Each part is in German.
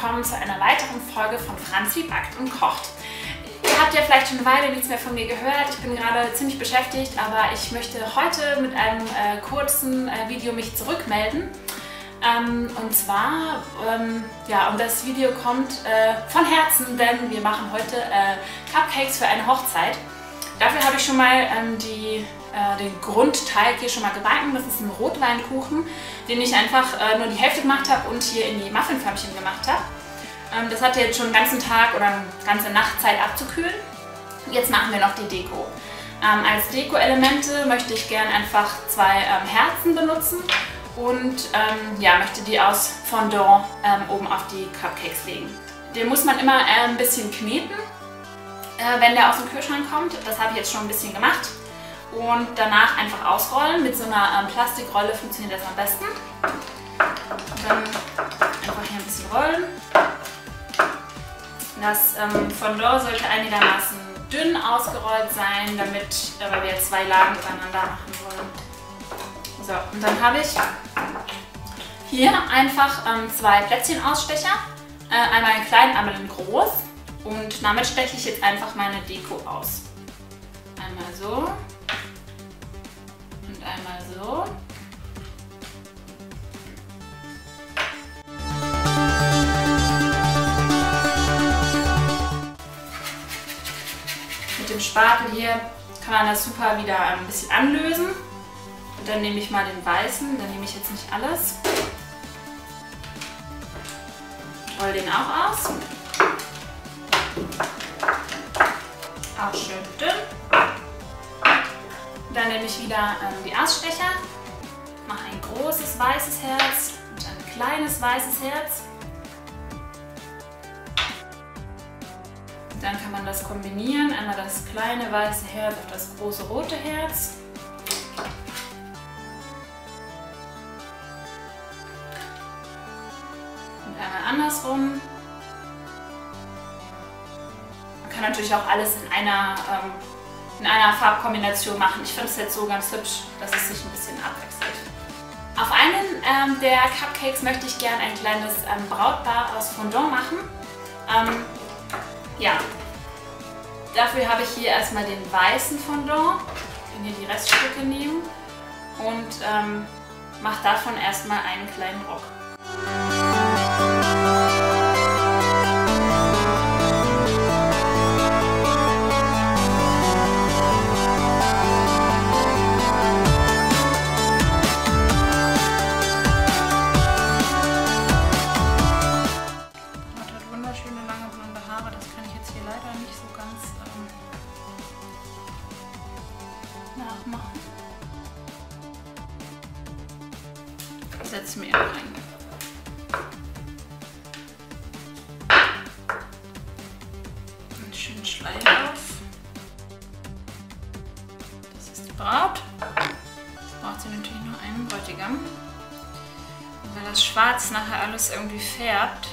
willkommen zu einer weiteren Folge von Franzi backt und kocht. Ihr habt ja vielleicht schon eine Weile nichts mehr von mir gehört. Ich bin gerade ziemlich beschäftigt, aber ich möchte heute mit einem kurzen Video mich zurückmelden. Und zwar, und das Video kommt von Herzen, denn wir machen heute Cupcakes für eine Hochzeit. Dafür habe ich schon mal den Grundteig hier schon mal gebacken. Das ist ein Rotweinkuchen, den ich einfach nur die Hälfte gemacht habe und hier in die Muffinförmchen gemacht habe. Das hatte jetzt schon den ganzen Tag oder eine ganze Nacht Zeit abzukühlen. Jetzt machen wir noch die Deko. Als Deko-Elemente möchte ich gerne einfach zwei Herzen benutzen und möchte die aus Fondant oben auf die Cupcakes legen. Den muss man immer ein bisschen kneten, wenn der aus dem Kühlschrank kommt. Das habe ich jetzt schon ein bisschen gemacht. Und danach einfach ausrollen. Mit so einer Plastikrolle funktioniert das am besten. Und dann einfach hier ein bisschen rollen. Das Fondant sollte einigermaßen dünn ausgerollt sein, weil wir jetzt zwei Lagen übereinander machen wollen. So, und dann habe ich hier einfach zwei Plätzchenausstecher. Einmal einen kleinen, einmal einen groß. Und damit steche ich jetzt einfach meine Deko aus. Einmal so. Und einmal so. Mit dem Spatel hier kann man das super wieder ein bisschen anlösen. Und dann nehme ich mal den weißen, dann nehme ich jetzt nicht alles. Roll den auch aus. Auch schön dünn. Dann nehme ich wieder die Ausstecher, mache ein großes weißes Herz und ein kleines weißes Herz. Und dann kann man das kombinieren, einmal das kleine weiße Herz auf das große rote Herz. Und einmal andersrum. Man kann natürlich auch alles in einer Farbkombination machen. Ich finde es jetzt so ganz hübsch, dass es sich ein bisschen abwechselt. Auf einen der Cupcakes möchte ich gerne ein kleines Brautpaar aus Fondant machen. Dafür habe ich hier erstmal den weißen Fondant, den hier die Reststücke nehmen und mache davon erstmal einen kleinen Rock. Nachmachen. Ich setze mir einen schönen Schleier auf. Das ist die Braut. Jetzt braucht sie natürlich noch einen Bräutigam. Und weil das Schwarz nachher alles irgendwie färbt,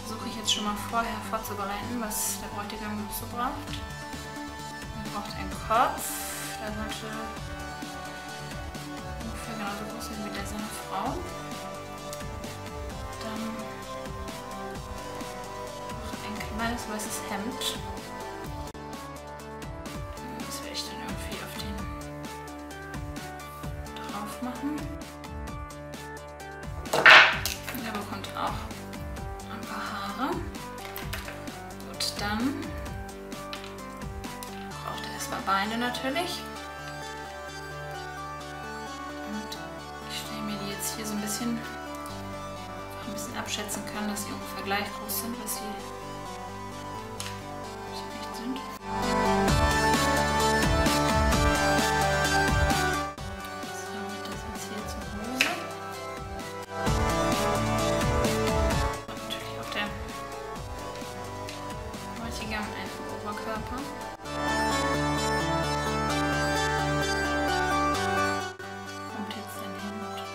versuche ich jetzt schon mal vorher vorzubereiten, was der Bräutigam noch so braucht. Er braucht einen Kopf. Der sollte ungefähr genauso groß sein wie der seiner Frau. Dann noch ein kleines weißes Hemd. Das werde ich dann irgendwie auf den drauf machen. Und der bekommt auch ein paar Haare. Gut, dann braucht er erstmal Beine natürlich. Hier so ein bisschen abschätzen kann, dass sie ungefähr gleich groß sind, was sie echt sind. So, das ist hier zur Hose. Und natürlich auf der Bräutigam einen Oberkörper.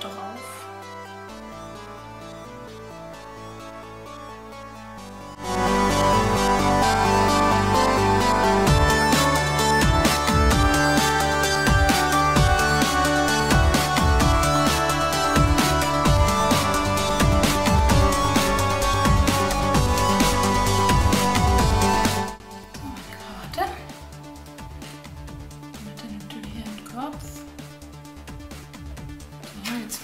drauf. Topf. So, jetzt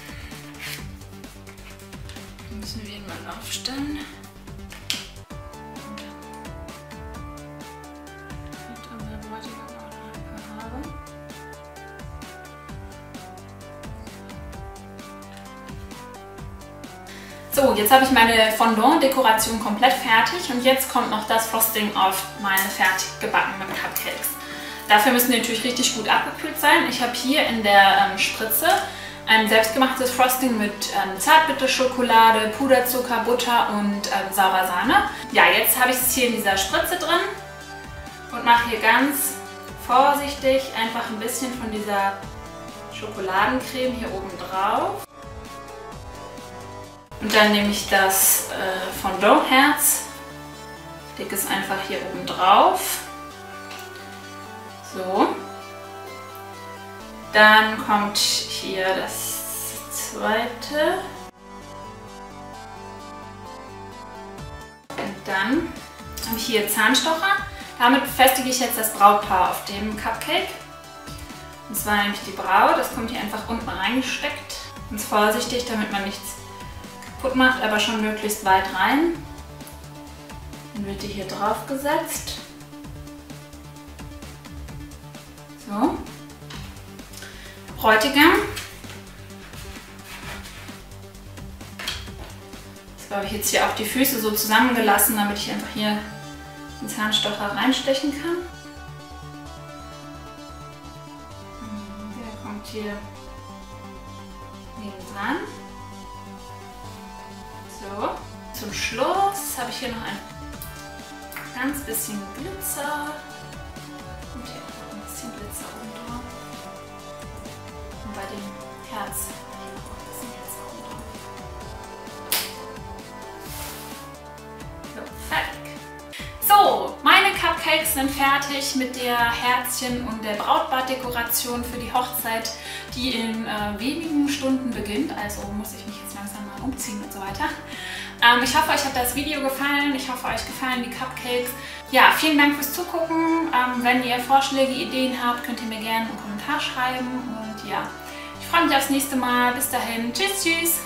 müssen wir ihn mal aufstellen. So, jetzt habe ich meine Fondant-Dekoration komplett fertig und jetzt kommt noch das Frosting auf meine fertig gebackenen Cupcakes. Dafür müssen die natürlich richtig gut abgekühlt sein. Ich habe hier in der Spritze ein selbstgemachtes Frosting mit Zartbitterschokolade, Puderzucker, Butter und saurer Sahne. Ja, jetzt habe ich es hier in dieser Spritze drin und mache hier ganz vorsichtig einfach ein bisschen von dieser Schokoladencreme hier oben drauf. Und dann nehme ich das Fondant-Herz, lege es einfach hier oben drauf. So. Dann kommt hier das zweite. Und dann habe ich hier Zahnstocher. Damit befestige ich jetzt das Brautpaar auf dem Cupcake. Und zwar nämlich die Braut, das kommt hier einfach unten reingesteckt. Ganz vorsichtig, damit man nichts kaputt macht, aber schon möglichst weit rein. Dann wird die hier drauf gesetzt. So. Bräutigam. Das habe ich jetzt hier auch die Füße so zusammengelassen, damit ich einfach hier den Zahnstocher reinstechen kann. Der kommt hier nebendran. So, zum Schluss habe ich hier noch ein ganz bisschen Glitzer und hier noch ein bisschen Glitzer oben drauf. Und bei dem Herz hier noch ein bisschen Glitzer oben drauf. So, fertig. So, meine Cupcakes sind fertig mit der Herzchen und der Brautbaddekoration für die Hochzeit, die in wenigen Stunden beginnt. Also muss ich mich jetzt langsam mal umziehen und so weiter. Ich hoffe, euch hat das Video gefallen. Ich hoffe, euch gefallen die Cupcakes. Ja, vielen Dank fürs Zugucken. Wenn ihr Vorschläge, Ideen habt, könnt ihr mir gerne einen Kommentar schreiben. Und ja, ich freue mich aufs nächste Mal. Bis dahin. Tschüss, tschüss.